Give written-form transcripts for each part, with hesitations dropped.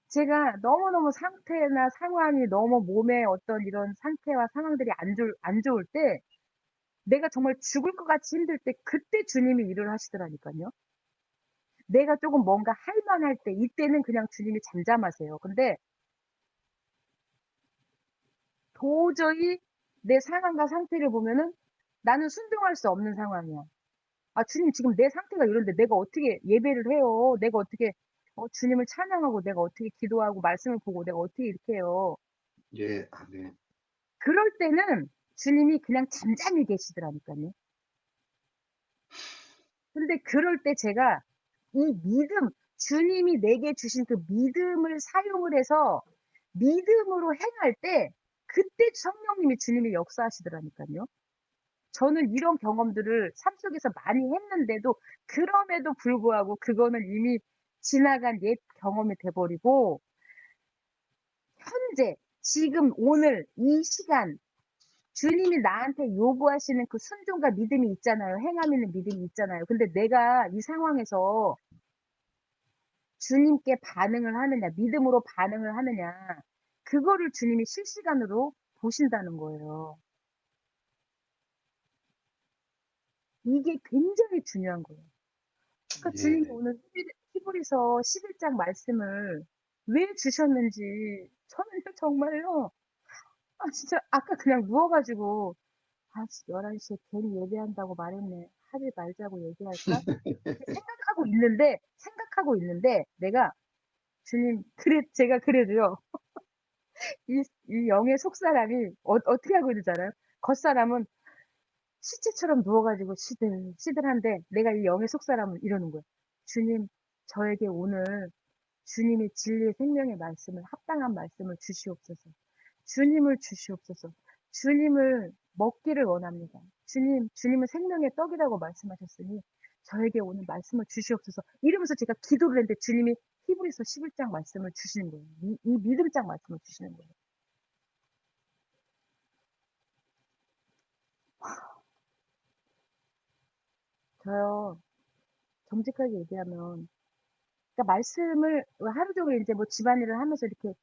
제가 너무너무 상태나 상황이 너무 몸에 어떤 이런 상태와 상황들이 안 좋을 때 내가 정말 죽을 것 같이 힘들 때 그때 주님이 일을 하시더라니깐요. 내가 쪼금 뭔가 할 만할 때 이때는 그냥 주님이 잠잠하세요. 근데 도저히 내 상황과 상태를 보면은 나는 순종할 수 없는 상황이야. '아 주님 지금 내 상태가 이런데 내가 어떻게 예배를 해요. 내가 어떻게 주님을 찬양하고 내가 어떻게 기도하고 말씀을 보고 내가 어떻게 이렇게 해요.' 예. 아멘. 그럴 때는 주님이 그냥 잠잠히 계시더라니깐요. 근데 그럴 때 제가 이 믿음, 주님이 내게 주신 그 믿음을 사용을 해서 믿음으로 행할 때 그때 성령님이 주님이 역사하시더라니깐요. 저는 이런 경험들을 삶 속에서 많이 했는데도 그럼에도 불구하고 그거는 이미 지나간 옛 경험이 돼 버리고 현재 지금 오늘 이 시간 주님이 나한테 요구하시는 그 순종과 믿음이 있잖아요. 행함 있는 믿음이 있잖아요. 근데 내가 이 상황에서 주님께 반응을 하느냐, 믿음으로 반응을 하느냐, 그거를 주님이 실시간으로 보신다는 거예요. 이게 굉장히 중요한 거예요. 그러니까 주님이 예. 오늘 히브리서 11장 말씀을 왜 주셨는지 저는 정말요. 진짜 아까 그냥 누워 가지고 '아 11시에 괜히 예배한다고 말했네. 하지 말자고 얘기할까?' 이렇게 생각하고 있는데 내가 주님 제가 그래도요. 이 영의 속사람이 어떻게 하고 있는지 알아요? 겉사람은 시체처럼 누워 가지고 시들시들한데 내가 이 영의 속사람은 이러는 거예요. "주님 저에게 오늘 주님이 진리의 생명의 말씀을 합당한 말씀을 주시옵소서. 주님을 주시옵소서. 주님을 먹기를 원합니다. 주님은 생명의 떡이라고 말씀하셨으니 저에게 오늘 말씀을 주시옵소서." 이러면서 제가 기도를 했는데 주님이 히브리서 11장 말씀을 주시는 거예요. 이 믿음장 말씀을 주시는 거예요. 저요 정직하게 얘기하면 그러니까 말씀을 하루 종일 인제 뭐 집안일을 하면서 이렇게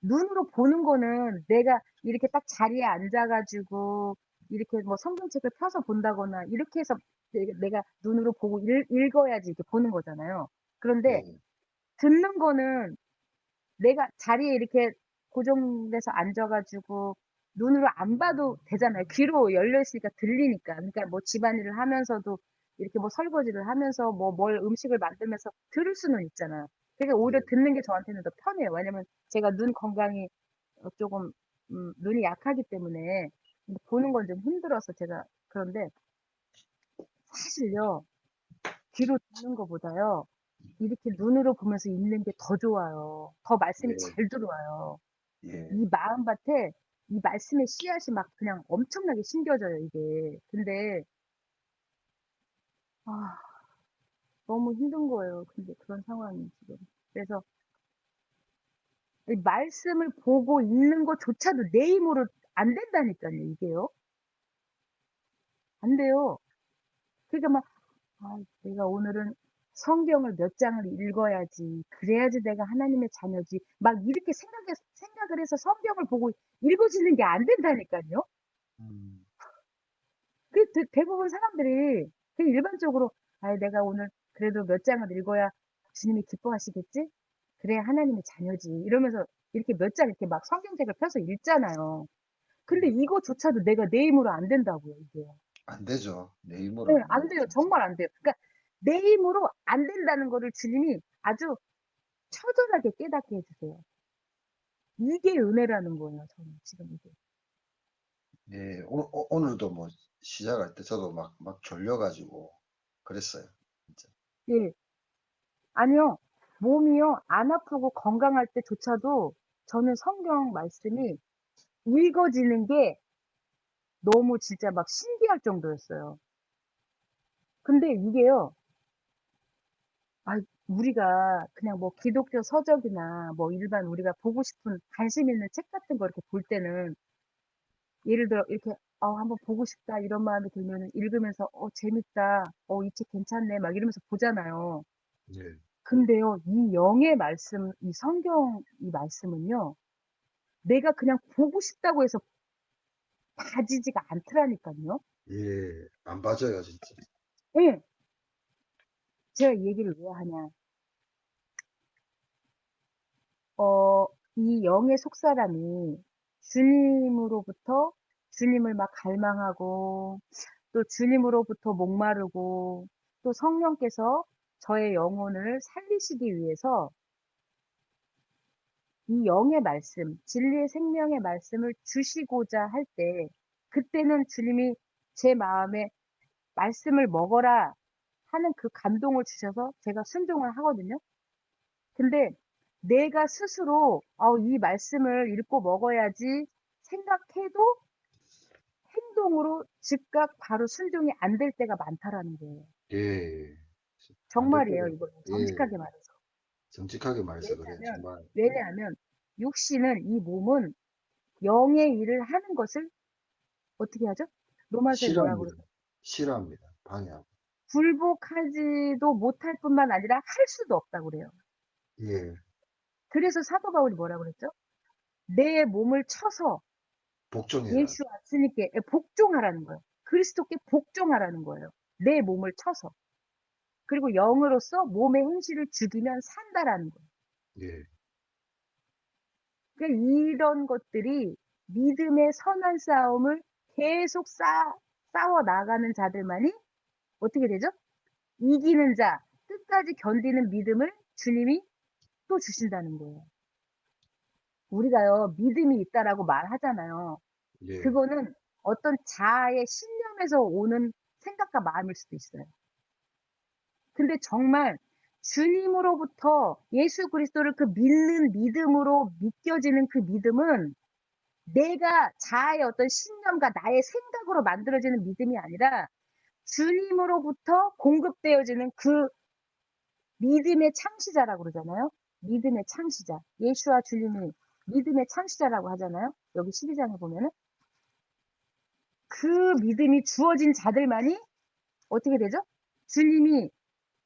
눈으로 보는 거는 내가 이렇게 딱 자리에 앉아 가지고 이렇게 뭐 성경책을 펴서 본다거나 이렇게 해서 내가 눈으로 보고 읽어야지 이렇게 보는 거잖아요. 그런데 예. 듣는 거는 내가 자리에 이렇게 고정돼서 앉아 가지고 눈으로 안 봐도 되잖아요. 귀로 열려 있으니까 들리니까. 그러니까 뭐 집안일을 하면서도 이렇게 뭐 설거지를 하면서 뭐 음식을 만들면서 들을 수는 있잖아요. 그러니까 오히려 예. 듣는 게 저한테는 더 편해요. 왜냐면 제가 눈 건강이 쪼금 눈이 약하기 때문에 보는 건 좀 힘들어서 제가 그런데 사실요. 귀로 듣는 거보다요. 이렇게 눈으로 보면서 읽는 게 더 좋아요. 더 말씀이 예. 잘 들어와요. 예. 이 마음밭에 이 말씀의 씨앗이 막 그냥 엄청나게 심겨져요 이게. 근데 아 너무 힘든 거예요. 근데 그런 상황이 지금. 그래서 이 말씀을 보고 읽는 것조차도 내 힘으로 안 된다니깐요 이게요. 안 돼요. 그러니까 막 '아 내가 오늘은 성경을 몇 장을 읽어야지. 그래야지 내가 하나님의 자녀지.' 막 이렇게 생각을 해서 성경을 보고 읽어지는 게 안 된다니깐요. 음. 그 대부분 사람들이 그냥 일반적으로 '아이 내가 오늘 그래도 몇 장을 읽어야 주님이 기뻐하시겠지? 그래야 하나님의 자녀지.' 이러면서 이렇게 몇 장 이렇게 막 성경책을 펴서 읽잖아요. 근데 음. 이거조차도 내가 내 힘으로 안 된다고요 이게요. 안 되죠. 내 예 힘으로는 안 안 돼요. 되죠. 정말 안 돼요. 그러니까 내 힘으로 안 된다는 거를 주님이 아주 처절하게 깨닫게 해 주세요. 이게 은혜라는 거예요 저는 지금 이게. 예. 오늘도 뭐 시작할 때 저도 막 졸려 가지고 그랬어요. 진짜. 예. 아니요. 몸이요 안 아프고 건강할 때조차도 저는 성경 말씀이 읽어지는 게 너무 진짜 막 신기할 정도였어요. 근데 이게요. 아 우리가 그냥 뭐 기독교 서적이나 뭐 일반 우리가 보고 싶은 관심 있는 책 같은 거 이렇게 볼 때는 예를 들어 이렇게 '한번 보고 싶다.' 이런 마음이 들면은 읽으면서 '재밌다. 이 책 괜찮네.' 막 이러면서 보잖아요. 예. 근데요, 이 영의 말씀, 이 성경 이 말씀은요, 내가 그냥 보고 싶다고 해서 봐지지가 않더라니까요. 예, 안 봐져요, 진짜. 예. 제가 이 얘기를 왜 하냐. 어, 이 영의 속사람이 주님으로부터 주님을 막 갈망하고 또 주님으로부터 목마르고 또 성령께서 저의 영혼을 살리시기 위해서 이 영의 말씀, 진리의 생명의 말씀을 주시고자 할 때, 그때는 주님이 제 마음에 말씀을 먹어라 하는 그 감동을 주셔서 제가 순종을 하거든요. 근데 내가 스스로 이 말씀을 읽고 먹어야지 생각해도 행동으로 즉각 바로 순종이 안 될 때가 많다라는 거예요. 예, 안 될 정말이에요, 때가, 이거 예, 정직하게 말해서. 정직하게 말해서 그래, 왜냐하면, 정말. 왜냐하면 육신은 이 몸은 영의 일을 하는 것을 어떻게 하죠? 로마서에 뭐라고 싫어합니다. 그러죠? 싫어합니다. 방해하고. 굴복하지도 못할 뿐만 아니라 할 수도 없다고 그래요. 예, 그래서 사도 바울이 뭐라고 그랬죠? 내 몸을 쳐서 복종해라. 예수 주님께 복종하라는 거예요. 그리스도께 복종하라는 거예요. 내 몸을 쳐서. 그리고 영으로서 몸의 행실을 죽이면 산다라는 거예요. 예, 그러니까 이런 것들이 믿음의 선한 싸움을 계속 싸워 나가는 자들만이 어떻게 되죠? 이기는 자, 끝까지 견디는 믿음을 주님이 또 주신다는 거예요. 우리가요, 믿음이 있다라고 말하잖아요. 예, 그거는 어떤 자아의 신념에서 오는 생각과 마음일 수도 있어요. 근데 정말 주님으로부터 예수 그리스도를 그 믿는 믿음으로 믿겨지는 그 믿음은 내가 자아의 어떤 신념과 나의 생각으로 만들어지는 믿음이 아니라 주님으로부터 공급되어지는 그 믿음의 창시자라고 그러잖아요. 믿음의 창시자. 예수와 주님이 믿음의 창시자라고 하잖아요. 여기 12장에 보면은. 그 믿음이 주어진 자들만이 어떻게 되죠? 주님이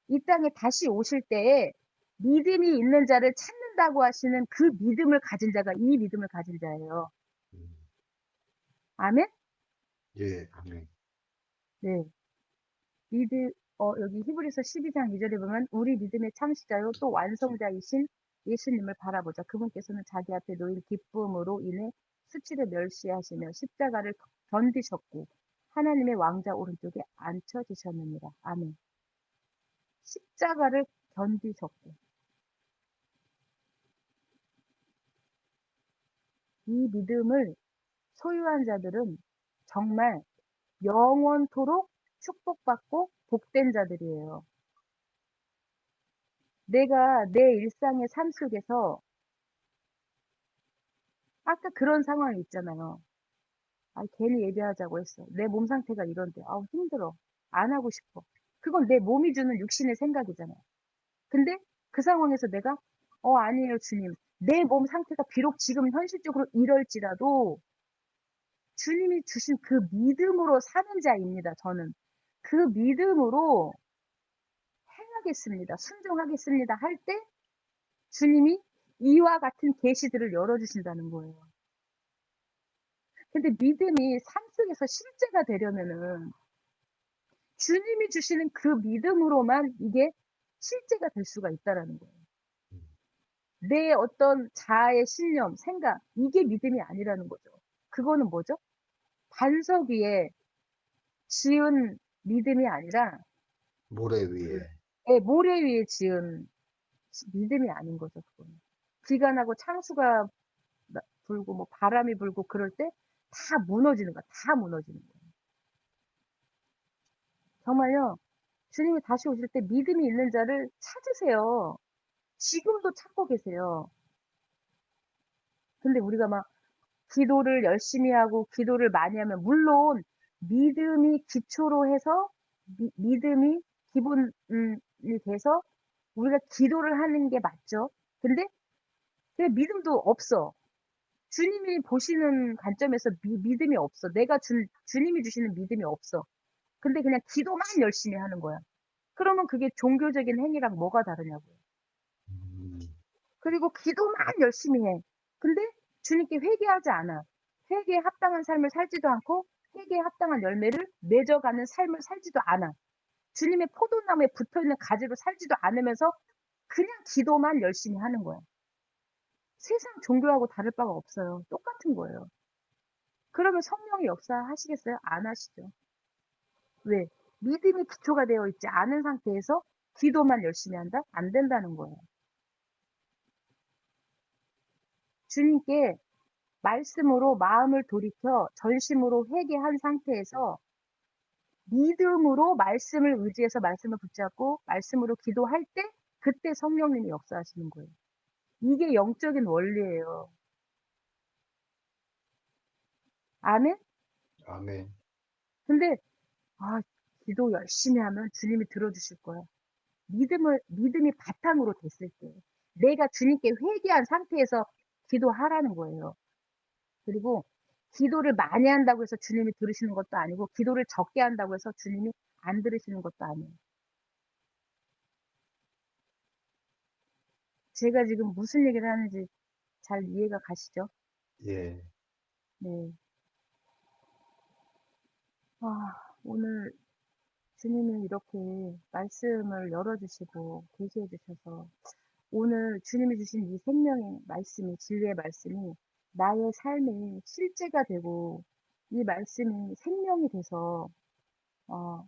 이 땅에 다시 오실 때에 믿음이 있는 자를 찾는다고 하시는 그 믿음을 가진 자가 이 믿음을 가진 자예요. 음, 아멘? 예, 아멘. 네. 여기 히브리서 12장 2절에 보면 우리 믿음의 창시자요 또 완성자이신 예수님을 바라보자. 그분께서는 자기 앞에 놓인 기쁨으로 인해 수치를 멸시하시며 십자가를 견디셨고 하나님의 왕자 오른쪽에 앉혀지셨느니라. 아멘. 십자가를 견디셨고 이 믿음을 소유한 자들은 정말 영원토록 축복받고 복된 자들이에요. 내가 내 일상의 삶 속에서 아까 그런 상황이 있잖아요. 괜히 예배하자고 했어. 내 몸 상태가 이런데. 힘들어. 안 하고 싶어. 그건 내 몸이 주는 육신의 생각이잖아요. 근데 그 상황에서 내가, 아니에요, 주님. 내 몸 상태가 비록 지금 현실적으로 이럴지라도 주님이 주신 그 믿음으로 사는 자입니다, 저는. 그 믿음으로 행하겠습니다. 순종하겠습니다. 할 때 주님이 이와 같은 계시들을 열어주신다는 거예요. 근데 믿음이 삶 속에서 실제가 되려면은 주님이 주시는 그 믿음으로만 이게 실제가 될 수가 있다라는 거예요. 내 어떤 자아의 신념, 생각, 이게 믿음이 아니라는 거죠. 그거는 뭐죠? 반석 위에 지은 믿음이 아니라 모래 그 위에. 모래 위에 지은 믿음이 아닌 거죠, 그거는. 비가 나고 창수가 불고 뭐 바람이 불고 그럴 때 다 무너지는 거야. 다 무너지는 거예요. 정말요. 주님이 다시 오실 때 믿음이 있는 자를 찾으세요. 지금도 찾고 계세요. 근데 우리가 막 기도를 열심히 하고 기도를 많이 하면 물론 믿음이 기초로 해서 믿음이 기본이 돼서 우리가 기도를 하는 게 맞죠. 근데 그 믿음도 없어. 주님이 보시는 관점에서 믿음이 없어. 주님이 주시는 믿음이 없어. 근데 그냥 기도만 열심히 하는 거야. 그러면 그게 종교적인 행위랑 뭐가 다르냐고요. 그리고 기도만 열심히 해. 근데 주님께 회개하지 않아. 회개에 합당한 삶을 살지도 않고 회개에 합당한 열매를 맺어가는 삶을 살지도 않아. 주님의 포도나무에 붙어있는 가지로 살지도 않으면서 그냥 기도만 열심히 하는 거야. 세상 종교하고 다를 바가 없어요. 똑같은 거예요. 그러면 성령이 역사하시겠어요? 안 하시죠. 왜? 믿음이 기초가 되어 있지 않은 상태에서 기도만 열심히 한다? 안 된다는 거예요. 주님께 말씀으로 마음을 돌이켜 전심으로 회개한 상태에서 믿음으로 말씀을 의지해서 말씀을 붙잡고 말씀으로 기도할 때 그때 성령님이 역사하시는 거예요. 이게 영적인 원리예요. 아멘? 아멘. 근데 아, 기도 열심히 하면 주님이 들어주실 거야. 믿음이 바탕으로 됐을 때. 내가 주님께 회개한 상태에서 기도하라는 거예요. 그리고 기도를 많이 한다고 해서 주님이 들으시는 것도 아니고, 기도를 적게 한다고 해서 주님이 안 들으시는 것도 아니에요. 제가 지금 무슨 얘기를 하는지 잘 이해가 가시죠? 예. 네. 아, 오늘 주님이 이렇게 말씀을 열어주시고 계시해 주셔서 오늘 주님이 주신 이 생명의 말씀이, 진리의 말씀이 나의 삶의 실제가 되고 이 말씀이 생명이 돼서 어,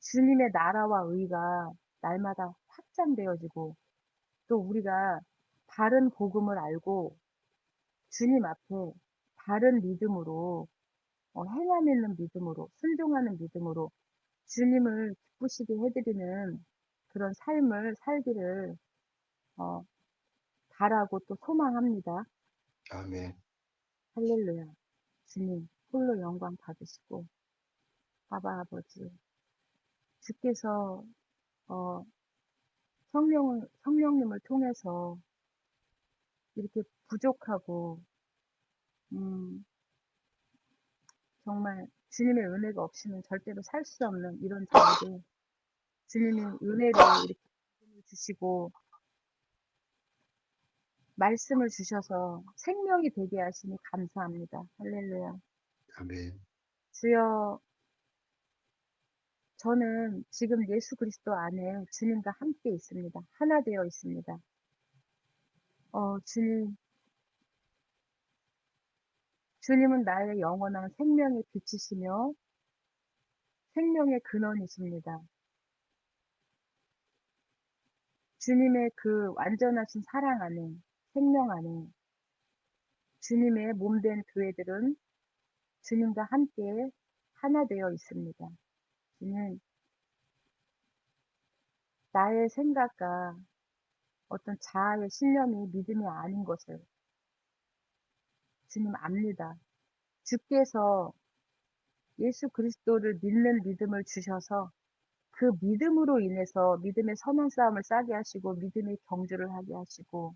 주님의 나라와 의가 날마다 확장되어지고 또 우리가 바른 복음을 알고 주님 앞에 바른 믿음으로 행함 있는 믿음으로 순종하는 믿음으로 주님을 기쁘시게 해드리는 그런 삶을 살기를 어, 바라고 또 소망합니다. 아멘. 할렐루야. 주님 홀로 영광 받으시고 아바 아버지 주께서 어, 성령님을 통해서 이렇게 부족하고 음, 정말 주님의 은혜가 없이는 절대로 살 수 없는 이런 저에게 주님이 은혜로 이렇게 주시고 말씀을 주셔서 생명이 되게 하시니 감사합니다. 할렐루야. 아멘. 주여, 저는 지금 예수 그리스도 안에 주님과 함께 있습니다. 하나 되어 있습니다. 주님, 주님은 나의 영원한 생명의 빛이시며 생명의 근원이십니다. 주님의 그 완전하신 사랑 안에, 생명 안에 주님의 몸된 교회들은 주님과 함께 하나 되어 있습니다. 주님, 나의 생각과 어떤 자아의 신념이 믿음이 아닌 것을 주님 압니다. 주께서 예수 그리스도를 믿는 믿음을 주셔서 그 믿음으로 인해서 믿음의 선한 싸움을 싸게 하시고 믿음의 경주를 하게 하시고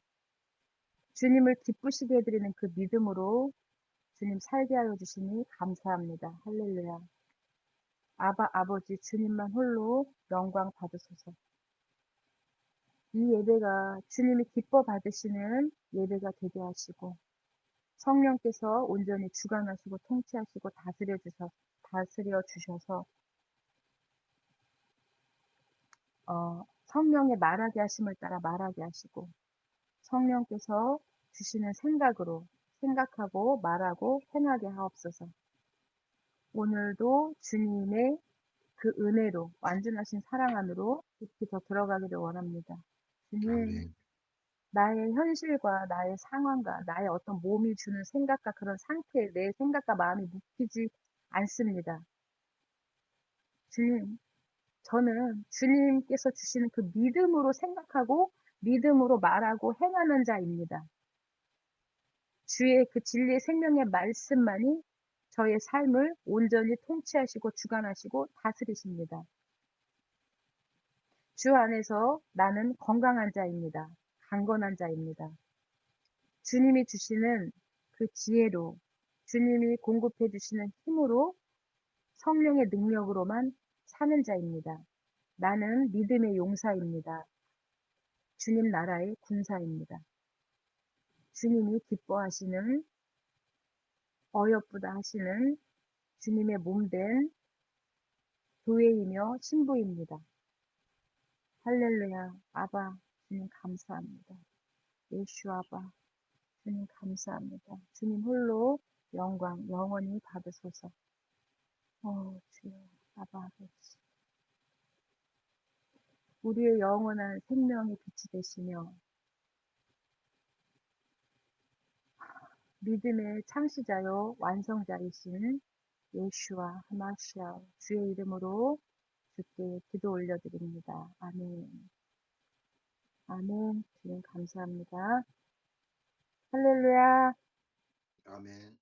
주님을 기쁘시게 해드리는 그 믿음으로 주님 살게 하여 주시니 감사합니다. 할렐루야. 아버지 주님만 홀로 영광 받으소서. 이 예배가 주님이 기뻐 받으시는 예배가 되게 하시고 성령께서 온전히 주관하시고 통치하시고 다스려 주셔서 성령의 말하게 하심을 따라 말하게 하시고 성령께서 주시는 생각으로 생각하고 말하고 행하게 하옵소서. 오늘도 주님의 그 은혜로 완전하신 사랑 안으로 깊이 더 들어가기를 원합니다. 주님, 아멘. 나의 현실과 나의 상황과 나의 어떤 몸이 주는 생각과 그런 상태에 내 생각과 마음이 묶이지 않습니다. 주님, 저는 주님께서 주시는 그 믿음으로 생각하고 믿음으로 말하고 행하는 자입니다. 주의 그 진리의 생명의 말씀만이 저의 삶을 온전히 통치하시고 주관하시고 다스리십니다. 주 안에서 나는 건강한 자입니다. 강건한 자입니다. 주님이 주시는 그 지혜로 주님이 공급해 주시는 힘으로 성령의 능력으로만 사는 자입니다. 나는 믿음의 용사입니다. 주님 나라의 군사입니다. 주님이 기뻐하시는 어여쁘다 하시는 주님의 몸된 교회이며 신부입니다. 할렐루야. 아바 주님 감사합니다. 예수 아바 주님 감사합니다. 주님 홀로 영광 영원히 받으소서. 주여 아바 아버지 우리의 영원한 생명의 빛이 되시며 믿음의 창시자요 완성자이신 예슈아 하마시아 주의 이름으로 주께 기도 올려드립니다. 아멘. 아멘. 주님 감사합니다. 할렐루야. 아멘.